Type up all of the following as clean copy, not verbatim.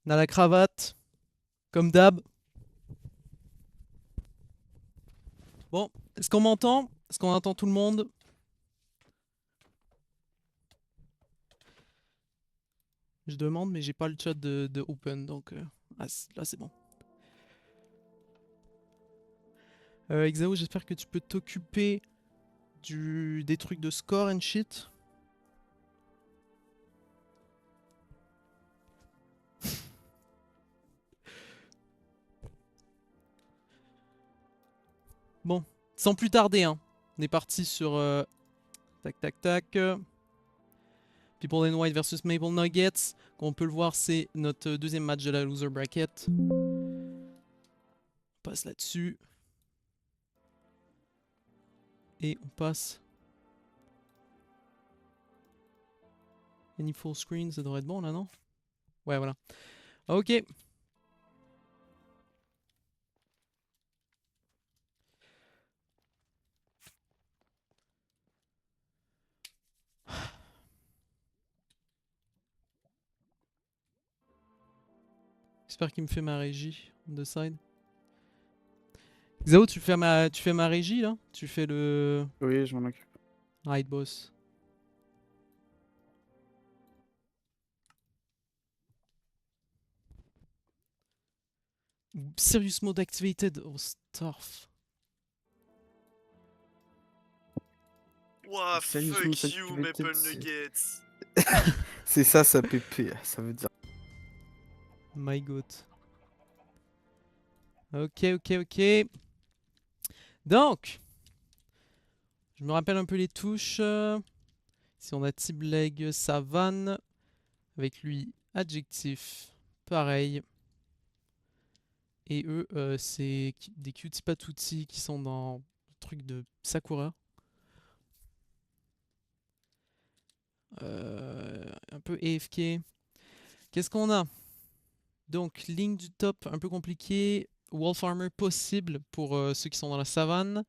On a la cravate, comme d'hab. Bon, est-ce qu'on m'entend? Est-ce qu'on entend tout le monde? Je demande, mais j'ai pas le chat de open, donc là c'est bon. Exao, j'espère que tu peux t'occuper des trucs de score and shit. Bon, sans plus tarder, hein. On est parti sur tac tac tac. People in White versus Maple Nuggets. Comme on peut le voir, c'est notre deuxième match de la loser bracket. On passe là-dessus. Et on passe. Any full screen, ça devrait être bon là, non? Ouais, voilà. Ok. J'espère qu'il me fait ma régie on the side. Xao, tu fais ma régie là? Tu fais le Oui, je m'en occupe. Raid Boss. Serious mode activated. Oh, stuff. Ouah, Salut, fuck you, Activated, Maple Nuggets. c'est ça, ça pépé. Ça veut dire. My god. Ok, ok, ok. Donc, je me rappelle un peu les touches. Si on a T-Bleg, Savane. Avec lui, adjectif. Pareil. Et eux, c'est des cutie patoutis qui sont dans le truc de Sakura. Un peu AFK. Qu'est-ce qu'on a? Donc, ligne du top un peu compliquée. Wolf Armor possible pour ceux qui sont dans la savane.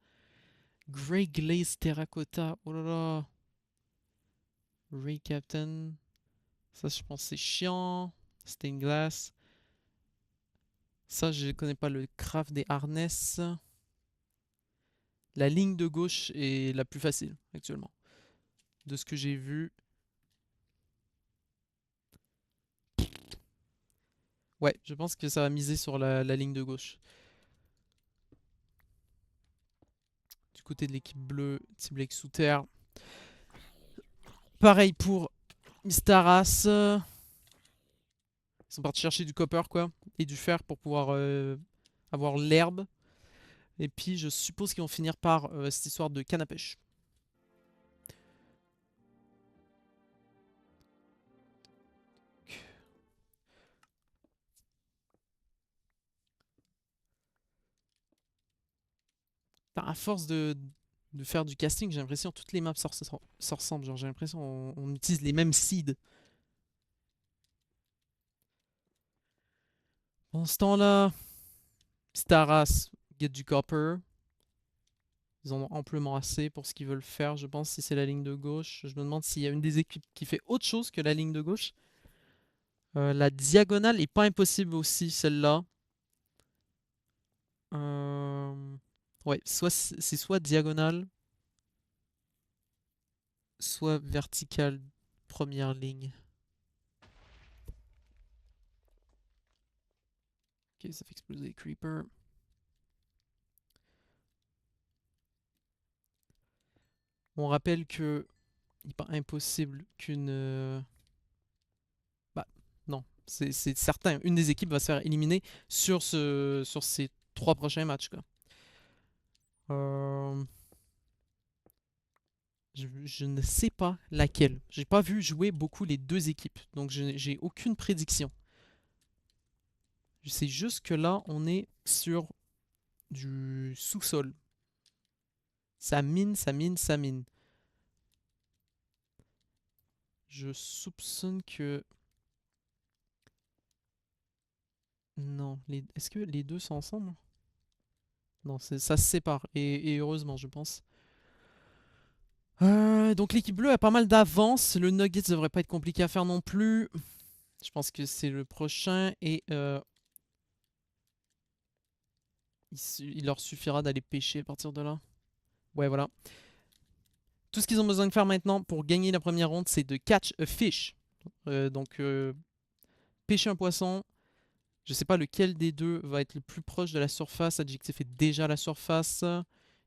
Grey Glaze Terracotta. Oh là là. Ray Captain. Ça, je pense c'est chiant. Stained Glass. Ça, je connais pas le craft des harness. La ligne de gauche est la plus facile actuellement. De ce que j'ai vu. Ouais, je pense que ça va miser sur la ligne de gauche. Du côté de l'équipe bleue, Team Lake sous terre. Pareil pour Mistaras. Ils sont partis chercher du copper quoi. Et du fer pour pouvoir avoir l'herbe. Et puis je suppose qu'ils vont finir par cette histoire de canne à pêche. À force de faire du casting, j'ai l'impression que toutes les maps se ressemblent. Genre, j'ai l'impression on utilise les mêmes seeds. Pendant ce temps-là, Staras get du copper. Ils en ont amplement assez pour ce qu'ils veulent faire, je pense, si c'est la ligne de gauche. Je me demande s'il y a une des équipes qui fait autre chose que la ligne de gauche. La diagonale est pas impossible aussi, celle-là. Ouais, c'est soit diagonale, soit verticale, première ligne. Ok, ça fait exploser les creepers. On rappelle que il n'est pas impossible qu'une... Bah, non, c'est certain. Une des équipes va se faire éliminer sur ces 3 prochains matchs, quoi. Euh, je ne sais pas laquelle. J'ai pas vu jouer beaucoup les deux équipes, donc j'ai aucune prédiction. Je sais juste que là, on est sur du sous-sol. Ça mine, ça mine, ça mine. Je soupçonne que... Non, est-ce que les deux sont ensemble? Non, ça se sépare, et heureusement, je pense. Donc l'équipe bleue a pas mal d'avance. Le Nuggets devrait pas être compliqué à faire non plus. Je pense que c'est le prochain et il leur suffira d'aller pêcher à partir de là. Ouais, voilà. Tout ce qu'ils ont besoin de faire maintenant pour gagner la première ronde, c'est de catch a fish. Donc, pêcher un poisson. Je sais pas lequel des deux va être le plus proche de la surface. Adjectif est déjà à la surface.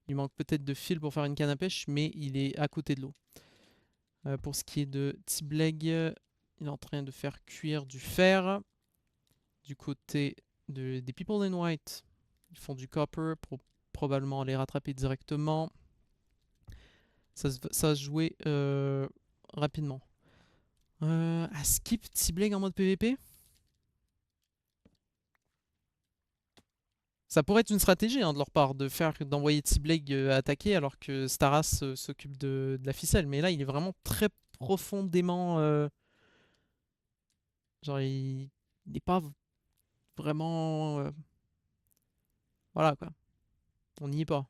Il manque peut-être de fil pour faire une canne à pêche, mais il est à côté de l'eau. Pour ce qui est de Tibleg, il est en train de faire cuire du fer. Du côté des People in White, ils font du copper pour probablement les rattraper directement. Ça va se jouer rapidement. À skip Tibleg en mode PVP? Ça pourrait être une stratégie hein, de leur part d'envoyer Tibleg attaquer alors que Staras s'occupe de la ficelle. Mais là, il est vraiment très profondément. Genre, il n'est pas vraiment. Voilà quoi. On n'y est pas.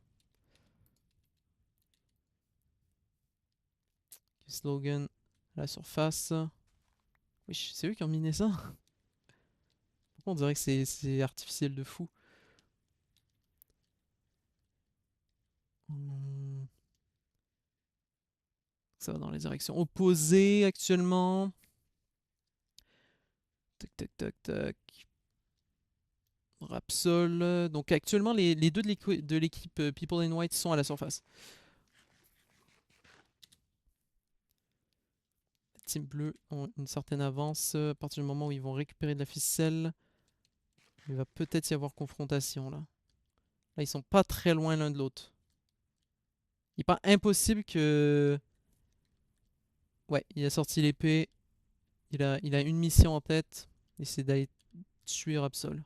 Slogan à la surface. Oui, c'est eux qui ont miné ça. Pourquoi on dirait que c'est artificiel de fou? Hmm, ça va dans les directions opposées actuellement. Tac, tac, tac, tac. Rapsol. Donc actuellement, les deux de l'équipe People in White sont à la surface. Les teams bleus ont une certaine avance. À partir du moment où ils vont récupérer de la ficelle, il va peut-être y avoir confrontation là. Là, ils sont pas très loin l'un de l'autre. Il n'est pas impossible que... Ouais, il a sorti l'épée. Il a une mission en tête. Et c'est d'aller tuer Rapsol.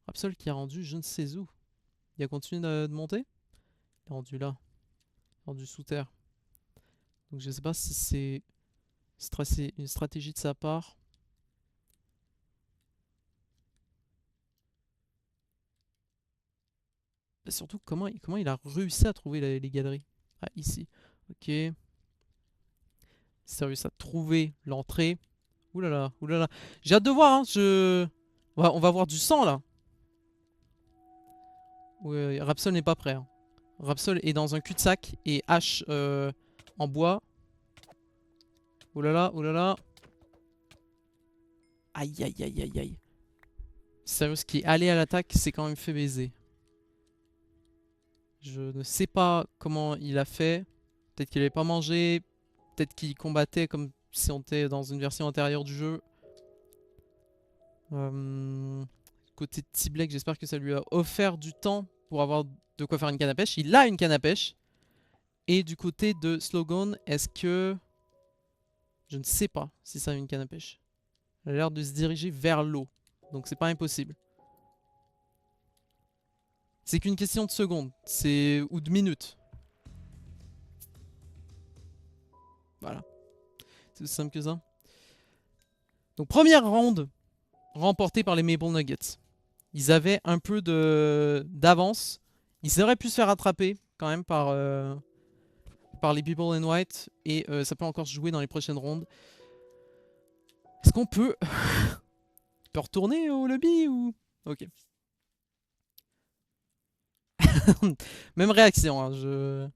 Rapsol qui a rendu je ne sais où. Il a continué de monter. Il est rendu là. Rendu sous terre. Donc je sais pas si c'est une stratégie de sa part. Et surtout, comment il a réussi à trouver les galeries. Ah, ici. Ok. C'est réussi à trouver l'entrée. Ouh là là, ouh là là. J'ai hâte de voir, hein. On va voir du sang là. Ouais, Rapsol n'est pas prêt, hein. Rapsol est dans un cul-de-sac et hache en bois. Ouh là là, ouh là là. Aïe aïe aïe aïe aïe. Sérieux, ce qui est allé à l'attaque, c'est quand même fait baiser. Je ne sais pas comment il a fait. Peut-être qu'il n'avait pas mangé. Peut-être qu'il combattait comme si on était dans une version antérieure du jeu. Côté de Tibleg, j'espère que ça lui a offert du temps pour avoir de quoi faire une canne à pêche. Il a une canne à pêche. Et du côté de Slogan, est-ce que... Je ne sais pas si ça a une canne à pêche. Il a l'air de se diriger vers l'eau. Donc c'est pas impossible. C'est qu'une question de secondes. Ou de minutes. Voilà. C'est aussi simple que ça. Donc première round remportée par les Maple Nuggets. Ils avaient un peu d'avance. Ils auraient pu se faire attraper quand même par les People in White. Et ça peut encore se jouer dans les prochaines rondes. Est-ce qu'on peut... peut retourner au lobby ou... Ok. Même réaction. Hein,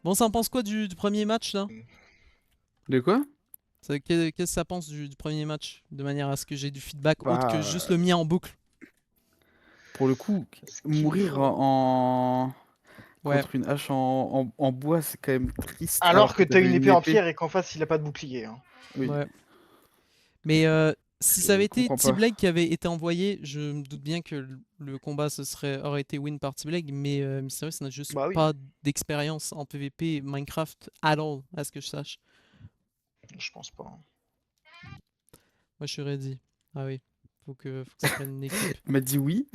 Bon, ça en pense quoi du premier match là? De quoi? Qu'est-ce que ça pense du premier match? De manière à ce que j'ai du feedback autre que juste Bah, le mien en boucle. pour le coup, Ce qu'il mourir faut. Ouais. contre une hache en bois, c'est quand même triste. Alors Alors que que t'as t'avais une une épée en épée. pierre et qu'en face il a pas de bouclier, hein. Oui, Ouais. Mais si ça je avait été comprends pas. T-Bleg qui avait été envoyé, je me doute bien que le combat aurait été win par T-Bleg, mais Mysterious n'a juste Bah oui, pas d'expérience en PvP Minecraft at all, à ce que je sache. je pense pas. Moi je suis ready. Ah oui, faut que ça prenne une équipe. Il m'a dit oui.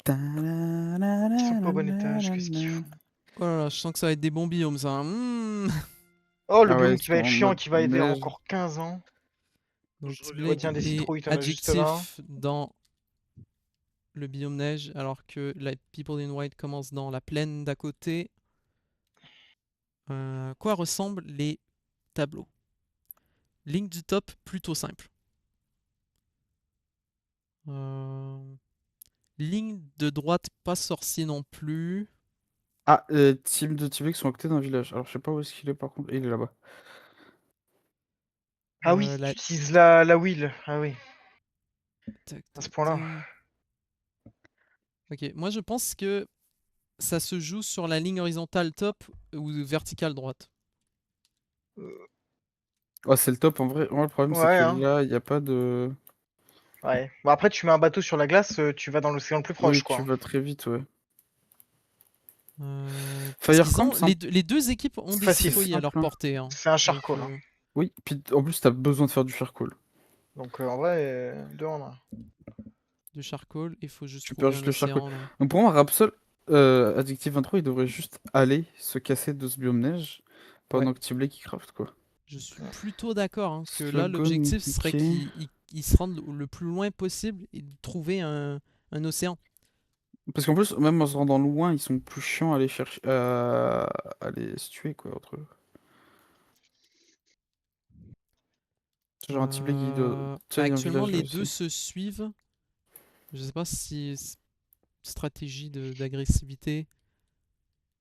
Ils sont pas au bon étage, qu'est-ce qu'ils font? Oh là là, je sens que ça va être des bons biomes ça, hein. Oh, le Ah ouais, biome ils qui sont va être en chiant, mode qui va être neige. encore 15 ans. Donc Je retiens T-Bleg des est citrouilles, t'en as juste là. adjectif dans le biome neige, alors que la People in White commence dans la plaine d'à côté. Quoi ressemblent les tableaux? Ligne du top, plutôt simple. Ligne de droite, pas sorcier non plus. Ah, team de Tibet qui sont octés d'un village. Alors, je sais pas où est-ce qu'il est par contre. Il est là-bas. Ah oui, La... tu utilises la wheel. Ah oui, tac, à ce tac, point-là. tac. Ok, moi je pense que ça se joue sur la ligne horizontale top ou verticale droite. Oh, c'est le top en vrai. Moi, le problème, c'est Ouais, que hein. là, il n'y a pas de. Ouais. Bon, après, tu mets un bateau sur la glace, tu vas dans l'océan le plus proche, Oui, quoi, tu hein. vas très vite, ouais. Parce qu'ils Firecamp, ont les deux équipes ont C'est des c'est facile. citrouilles à leur simple, hein. portée, hein. C'est un Donc charcoal, hein. Oui, puis en plus, t'as besoin de faire du charcoal. Donc, en vrai, deux en un. du charcoal, il faut juste Tu perds trouver juste un le charcoal. océan là. Donc pour moi, Rapsol, Addictive 23, il devrait juste aller se casser de ce biome neige Ouais, pendant que Tiblé qui craft, quoi. je suis plutôt d'accord, hein, que là Slogan, l'objectif serait ok. qu'ils se rendent le plus loin possible et de trouver un océan. Parce qu'en plus, même en se rendant loin, ils sont plus chiants à aller chercher, à aller se tuer, quoi, entre eux. Genre un Tiblé qui doit... Tu sais, il y a un Actuellement village là les deux aussi. se suivent. Je sais pas si stratégie d'agressivité.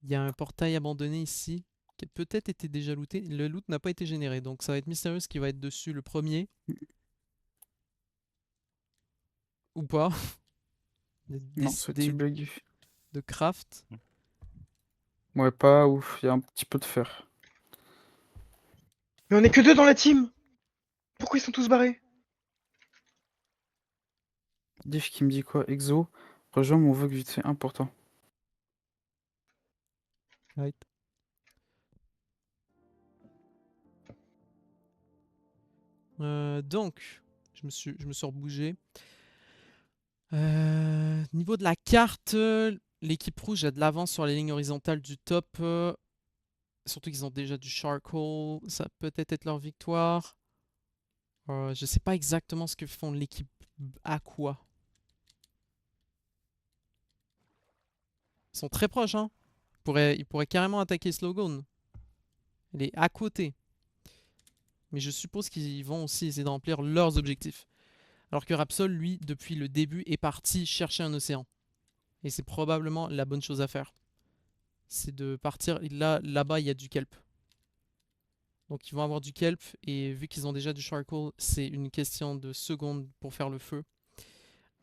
Il y a un portail abandonné ici qui a peut-être été déjà looté. Le loot n'a pas été généré, donc ça va être Mysterious qui va être dessus le premier. Ou pas. Non, c'est Décider Tiblé. de craft. Ouais, pas ouf, il y a un petit peu de fer. Mais on est que deux dans la team! Pourquoi ils sont tous barrés? Diff qui me dit quoi? Exo, rejoins mon vogue vite fait important. Right. Donc, je me suis rebougé. Niveau de la carte, l'équipe rouge a de l'avance sur les lignes horizontales du top. Surtout qu'ils ont déjà du charcoal. Ça peut peut-être être leur victoire. Je sais pas exactement ce que font l'équipe Aqua. Ils sont très proches, hein. Ils pourraient carrément attaquer Slogan. Elle est à côté. Mais je suppose qu'ils vont aussi essayer de remplir leurs objectifs. Alors que Rapsol, lui, depuis le début, est parti chercher un océan. Et c'est probablement la bonne chose à faire. C'est de partir. Là-bas, il y a du kelp. Donc ils vont avoir du kelp. Et vu qu'ils ont déjà du charcoal, c'est une question de secondes pour faire le feu.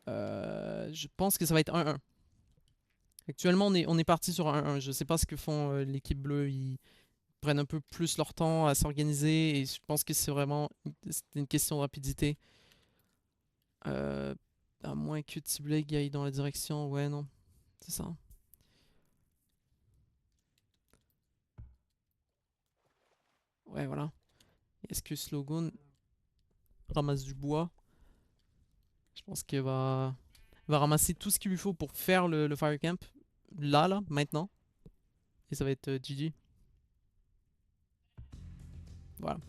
Je pense que ça va être 1-1. Actuellement, on est parti sur 1-1. Je sais pas ce que font l'équipe bleue. Ils prennent un peu plus leur temps à s'organiser. Et je pense que c'est vraiment une question de rapidité. Euh, à moins que T-Bleg aille dans la direction. Ouais, non. C'est ça. Ouais, voilà. Est-ce que Slogan ramasse du bois? Je pense qu'il va ramasser tout ce qu'il lui faut pour faire le fire camp. Là, maintenant. Et ça va être GG. Voilà.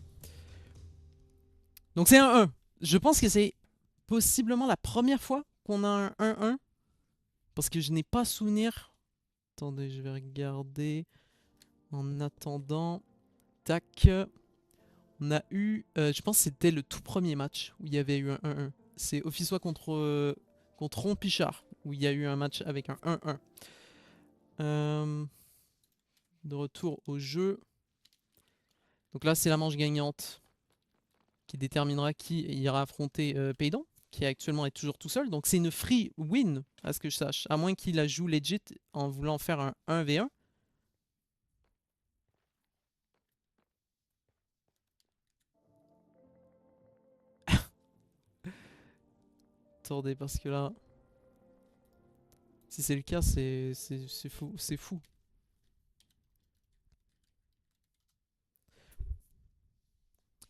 Donc c'est un 1. Je pense que c'est possiblement la première fois qu'on a un 1-1. Parce que je n'ai pas souvenir. Attendez, je vais regarder. En attendant. Tac. On a eu. Je pense que c'était le tout premier match où il y avait eu un 1-1. C'est Offiçois contre Ron Pichard. Où il y a eu un match avec un 1-1. De retour au jeu. Donc là, c'est la manche gagnante qui déterminera qui ira affronter Peydon, qui actuellement est toujours tout seul. Donc c'est une free win, à ce que je sache. À moins qu'il la joue legit en voulant faire un 1v1. Attendez, parce que là, si c'est le cas, c'est fou. C'est fou.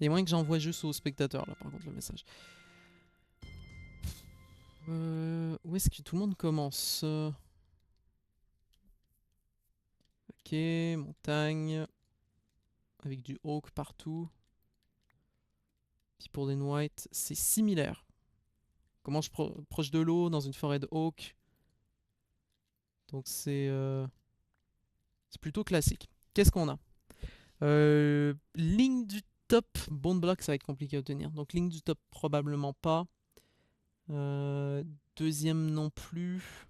Il y a moyen que j'envoie juste aux spectateurs, là, par contre, le message. Où est-ce que tout le monde commence? Ok, montagne. Avec du oak partout. Puis pour des white, c'est similaire. Comment je proche de l'eau dans une forêt de oak. Donc c'est plutôt classique. Qu'est-ce qu'on a? Ligne du top, bone block, ça va être compliqué à obtenir. Donc ligne du top, probablement pas. Deuxième non plus.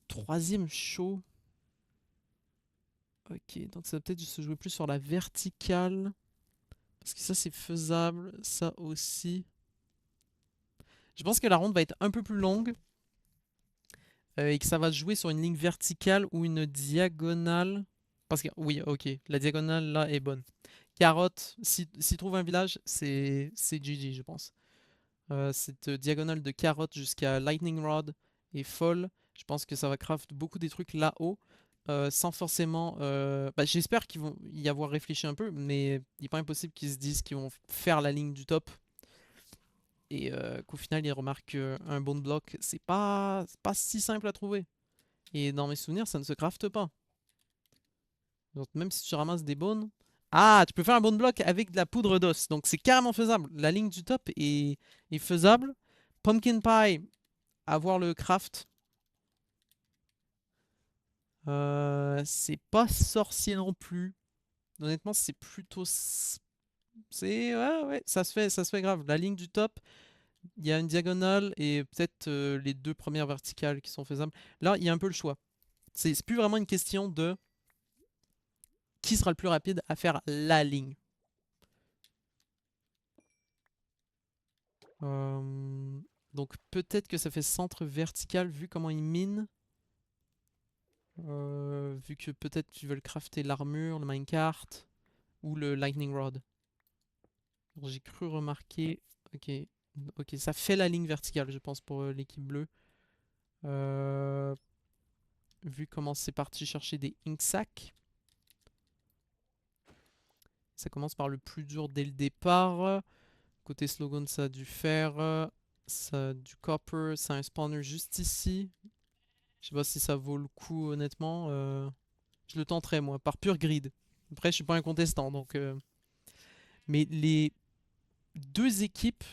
Troisième chaud. Ok, donc ça va peut-être se jouer plus sur la verticale. Parce que ça c'est faisable, ça aussi. Je pense que la ronde va être un peu plus longue. Et que ça va se jouer sur une ligne verticale ou une diagonale. Parce que, oui, ok, la diagonale là est bonne. Carotte, s'il trouve un village, c'est GG, je pense. Cette diagonale de carotte jusqu'à Lightning Rod est folle. Je pense que ça va craft beaucoup des trucs là-haut. Sans forcément. Bah, j'espère qu'ils vont y avoir réfléchi un peu, mais il n'est pas impossible qu'ils se disent qu'ils vont faire la ligne du top. Et qu'au final, ils remarquent qu'un bone block, c'est pas si simple à trouver. Et dans mes souvenirs, ça ne se crafte pas. Donc, même si tu ramasses des bones. Ah, tu peux faire un bone block avec de la poudre d'os. Donc c'est carrément faisable. La ligne du top est faisable. Pumpkin pie, avoir le craft. C'est pas sorcier non plus. Honnêtement, c'est plutôt. C'est. Ouais, ouais, ça se fait grave. La ligne du top, il y a une diagonale et peut-être les deux premières verticales qui sont faisables. Là, il y a un peu le choix. C'est plus vraiment une question de qui sera le plus rapide à faire la ligne. Donc peut-être que ça fait centre vertical vu comment il mine. Vu que peut-être tu veux crafter l'armure, le minecart ou le lightning rod. J'ai cru remarquer. Ok, ok, ça fait la ligne verticale, je pense, pour l'équipe bleue. Vu comment c'est parti chercher des ink sacs. Ça commence par le plus dur dès le départ. Côté slogan, ça a du fer, ça a du copper, ça a un spawner juste ici. Je sais pas si ça vaut le coup, honnêtement. Je le tenterai, moi, par pure grid. Après, je suis pas un contestant, donc. Mais les deux équipes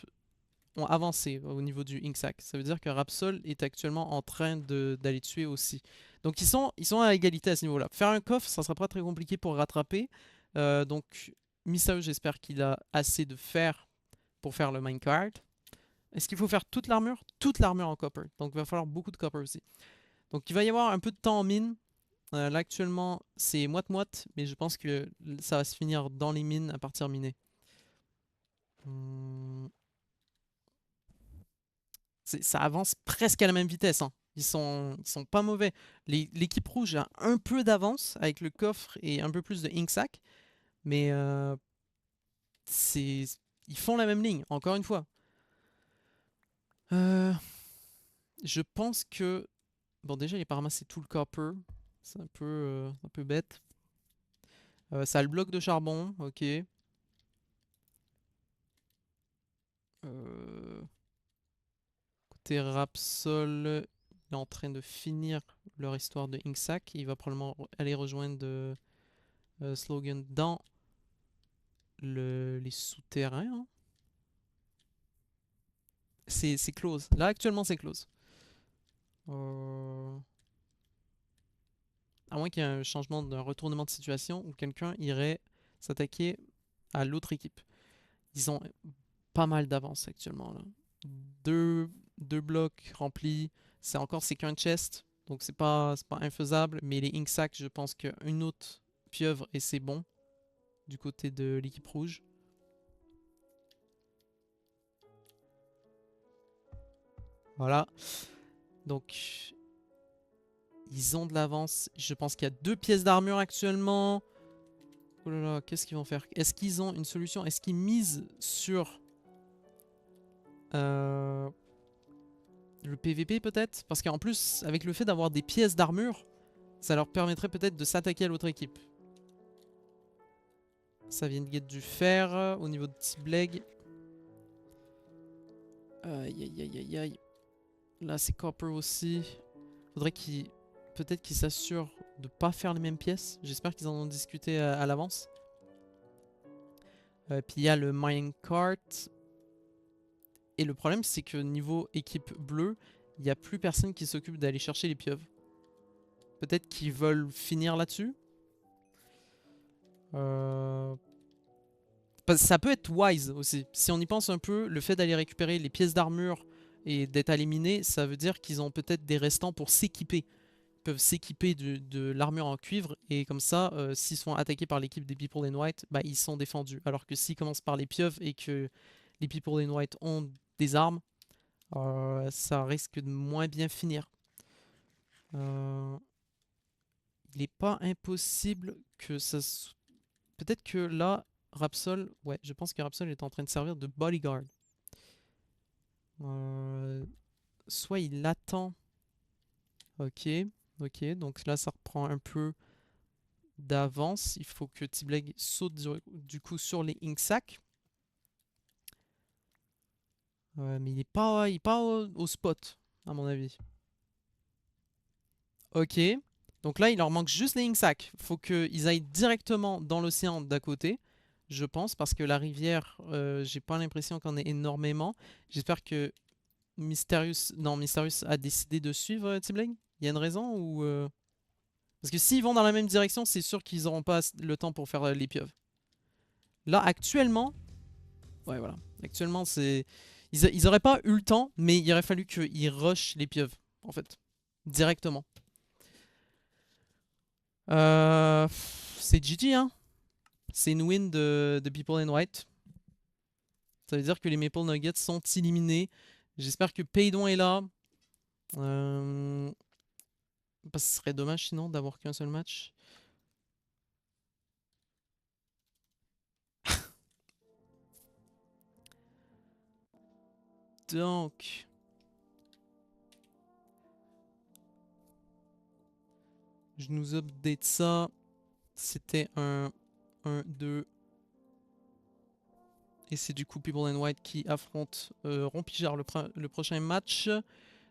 ont avancé au niveau du Inksack. Ça veut dire que Rapsol est actuellement en train d'aller tuer aussi. Donc ils sont à égalité à ce niveau-là. Faire un coffre, ça sera pas très compliqué pour rattraper. Donc Misao, j'espère qu'il a assez de fer pour faire le minecart. Est-ce qu'il faut faire toute l'armure? Toute l'armure en copper. Donc il va falloir beaucoup de copper aussi. Donc il va y avoir un peu de temps en mine. Là actuellement c'est moite-moite, mais je pense que ça va se finir dans les mines à partir minées. Ça avance presque à la même vitesse, hein. Ils sont pas mauvais. L'équipe rouge a un peu d'avance avec le coffre et un peu plus de Inksack, mais c'est ils font la même ligne, encore une fois. Euh, je pense que bon, déjà il a pas ramassé tout le copper, c'est un peu bête. Ça a le bloc de charbon, ok. Euh, Côté Rapsol, il est en train de finir leur histoire de Inksack. Il va probablement aller rejoindre Slogan dans les souterrains, hein. C'est close. Là, actuellement, c'est close. À moins qu'il y ait un changement d'un retournement de situation où quelqu'un irait s'attaquer à l'autre équipe. Ils ont pas mal d'avance actuellement, là. Deux blocs remplis. C'est qu'un chest. Donc c'est pas infaisable. Mais les Inksack, je pense qu'une autre pieuvre et c'est bon. Du côté de l'équipe rouge. Voilà. Donc ils ont de l'avance. Je pense qu'il y a 2 pièces d'armure actuellement. Oh là là, qu'est-ce qu'ils vont faire? Est-ce qu'ils ont une solution? Est-ce qu'ils misent sur le PVP peut-être? Parce qu'en plus, avec le fait d'avoir des pièces d'armure, ça leur permettrait peut-être de s'attaquer à l'autre équipe. Ça vient de get du fer au niveau de T-Bleg. Aïe aïe aïe aïe aïe. Là c'est copper aussi. Faudrait qu'ils peut-être qu'ils s'assurent de pas faire les mêmes pièces. J'espère qu'ils en ont discuté à l'avance. Puis il y a le minecart. Et le problème, c'est que niveau équipe bleue, il n'y a plus personne qui s'occupe d'aller chercher les pieuvres. Peut-être qu'ils veulent finir là-dessus. Ça peut être wise aussi. Si on y pense un peu, le fait d'aller récupérer les pièces d'armure et d'être éliminé, ça veut dire qu'ils ont peut-être des restants pour s'équiper. Ils peuvent s'équiper de l'armure en cuivre et comme ça, s'ils sont attaqués par l'équipe des People in White, bah, ils sont défendus. Alors que s'ils commencent par les pieuvres et que les People in White ont des armes, ça risque de moins bien finir. Il n'est pas impossible que ça... Peut-être que là, Rapsol... Ouais, je pense que Rapsol est en train de servir de bodyguard. Soit il attend... Ok, ok, donc là ça reprend un peu d'avance. Il faut que T-Bleg saute du coup sur les Inksack. Mais il est pas au spot, à mon avis. Ok, donc là il leur manque juste les Inksack. Faut qu'ils aillent directement dans l'océan d'à côté, je pense, parce que la rivière, j'ai pas l'impression qu'on ait énormément. J'espère que Mysterious a décidé de suivre T-Bleg. Il y a une raison ou Parce que s'ils vont dans la même direction, c'est sûr qu'ils n'auront pas le temps pour faire les pieuvres. Là, actuellement... Ouais, voilà. Actuellement, c'est... Ils auraient pas eu le temps, mais il aurait fallu qu'ils rushent les pieuvres, en fait. Directement. C'est GG, hein. C'est une win de People in White. Ça veut dire que les Maple Nuggets sont éliminés. J'espère que Paydon est là. Parce que ce serait dommage sinon d'avoir qu'un seul match. Donc... Je nous update ça. C'était un 1-2. Et c'est du coup People in White qui affronte Rompijard le prochain match.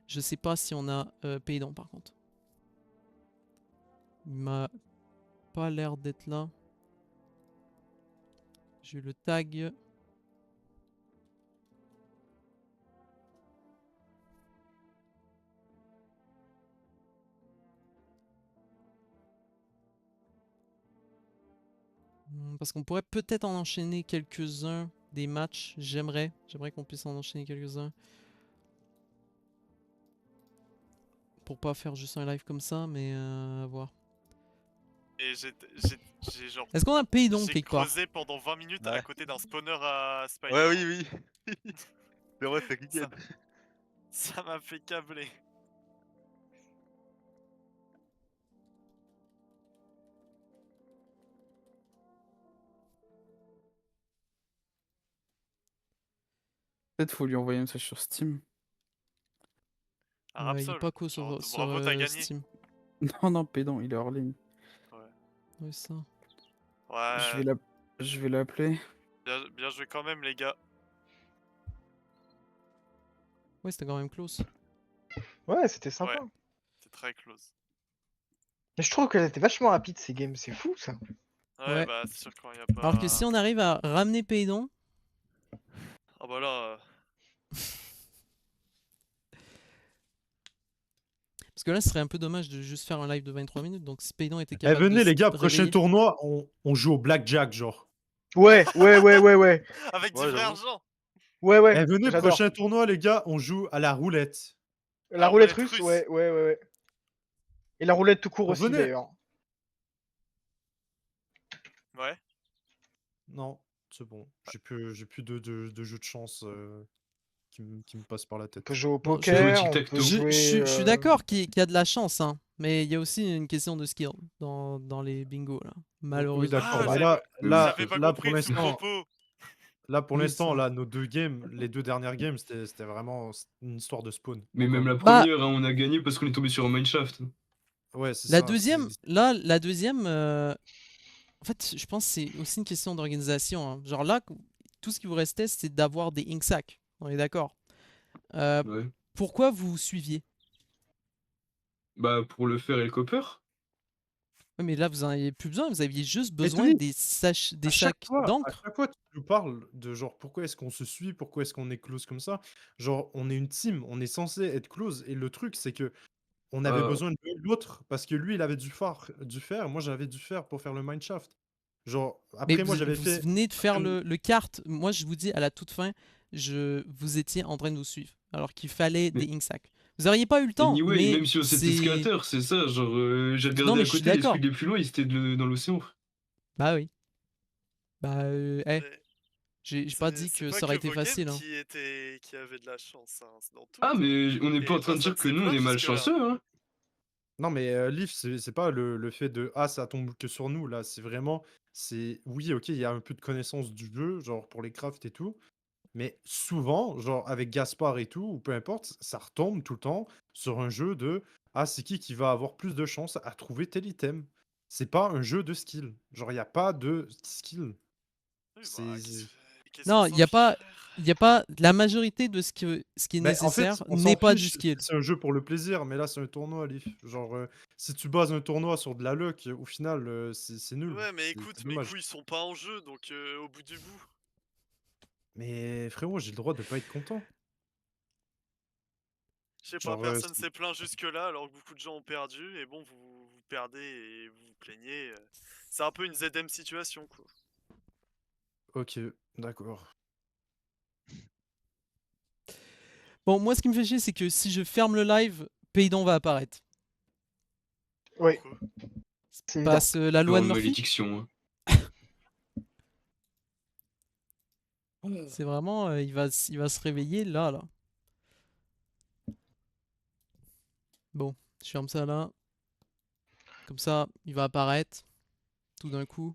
Je sais pas si on a Paydon par contre. Il m'a pas l'air d'être là. Je le tag. Parce qu'on pourrait peut-être en enchaîner quelques-uns des matchs. J'aimerais qu'on puisse en enchaîner quelques-uns. Pour pas faire juste un live comme ça, mais à voir. Et j'ai genre. Est-ce qu'on a Paydon J'ai quelque part? creusé pendant 20 minutes à Ouais. côté d'un spawner à Spider. Ouais, oui, oui. C'est vrai, c'est Kiken. Ça m'a fait câbler. Peut-être faut lui envoyer un message sur Steam. Un Il est Rapsol. pas co Genre, sur bravo, t'as gagné. Steam. Non, non, Pédant, il est hors ligne. Ouais, ça. Ouais. Je vais l'appeler. Bien joué quand même, les gars. Ouais, c'était quand même close. Ouais, c'était sympa. Ouais. C'est très close. Mais je trouve qu'elle était vachement rapide ces games, c'est fou ça. Ouais, Ouais. bah c'est sûr quand y a pas. Alors que si on arrive à ramener Paydon, Ah bah là. parce que là, ce serait un peu dommage de juste faire un live de 23 minutes. Donc, si Paydon était Eh, capable venez de les gars, se prochain réveiller- tournoi, on joue au blackjack, genre. Ouais, ouais. Avec du Ouais, vrai j'avoue. argent. Ouais, ouais. Eh, venez, j'adore. prochain tournoi, les gars, on joue à la roulette. La roulette russe, ouais. Et la roulette tout court Oh, aussi venez. d'ailleurs. Ouais. Non, c'est bon. J'ai plus de jeux de chance qui me passent par la On tête. peut jouer au Bon, poker, on tic-tac-toe. peut jouer... Je suis d'accord qu'il y a de la chance, hein, mais il y a aussi une question de skill dans les bingos, là. Malheureusement. Oui, d'accord. Ah, Bah, j'avais- là, J'avais pas là, compris pour le l'instant, propos. pour Oui, l'instant, ça. là, nos deux games, les deux dernières games, c'était vraiment une histoire de spawn. Mais même la Bah- première, hein, on a gagné parce qu'on est tombé sur un mineshaft. Ouais, c'est La ça. deuxième, là, la deuxième, en fait, je pense que c'est aussi une question d'organisation, hein. Genre là, tout ce qui vous restait, c'est d'avoir des Inksack. On est d'accord. Ouais. Pourquoi vous suiviez? Bah, pour le fer et le copper. Ouais, mais là, vous en aviez plus besoin, vous aviez juste Mais besoin Tony, des à chaque sacs fois, à d'encre. chaque fois, tu nous parles de genre pourquoi est-ce qu'on se suit, pourquoi est-ce qu'on est close comme ça. Genre, on est une team, on est censé être close. Et le truc, c'est que on avait Ah, besoin de l'autre parce que lui, il avait du fer, moi j'avais du fer pour faire le mineshaft. Genre, Mais après, moi j'avais vous fait. venez de faire Après, le kart. Moi, je vous dis, à la toute fin, vous étiez en train de vous suivre, alors qu'il fallait des mais ink sacs. Vous auriez pas eu le temps, anyway, mais même sur cet c'est... escalateur, c'est ça. Genre, j'ai Non, regardé mais à je suis côté, les d'accord. trucs les plus loin, ils étaient dans l'océan. Bah oui. Bah, Mais j'ai pas dit c'est que pas ça que aurait été vos games facile, hein. qui avait de la chance, hein, c'est dans Ah, tout, hein. mais on n'est pas Et en train de personne dire que s'est nous, on plaint est jusque-là. malchanceux, hein. Non, mais Leaf, c'est pas le fait de ah, ça tombe que sur nous là. C'est vraiment, c'est oui, ok, il y a un peu de connaissance du jeu, genre pour les crafts et tout. Mais souvent, genre avec Gaspard et tout, ou peu importe, ça retombe tout le temps sur un jeu de ah, c'est qui va avoir plus de chance à trouver tel item. C'est pas un jeu de skill. Genre, il n'y a pas de skill. Oui, bah, C'est. qu'est-ce Non, qu'ils il s'en y a fichent, pas... frère? Il y a pas... La majorité de ce qui est Ben, en fait, nécessaire on n'est s'en pas du fiche si skill. c'est un jeu pour le plaisir, mais là, c'est un tournoi, Leaf. Genre, si tu bases un tournoi sur de la luck, au final, c'est nul. Ouais, mais C'est écoute, mes dommage. couilles sont pas en jeu, donc au bout du bout. Mais frérot, j'ai le droit de pas être content. Je sais pas, Genre, personne s'est plaint jusque-là, alors que beaucoup de gens ont perdu, et bon, vous perdez et vous vous plaignez. C'est un peu une ZM situation, quoi. ok, d'accord. Bon, moi, ce qui me fait chier, c'est que si je ferme le live, Peydon va apparaître. Oui, Quoi. c'est évident. Passe la loi Oh, de Murphy. malédiction, hein. C'est vraiment... il va se réveiller là, là. Bon, je ferme ça là. Comme ça, il va apparaître tout d'un coup.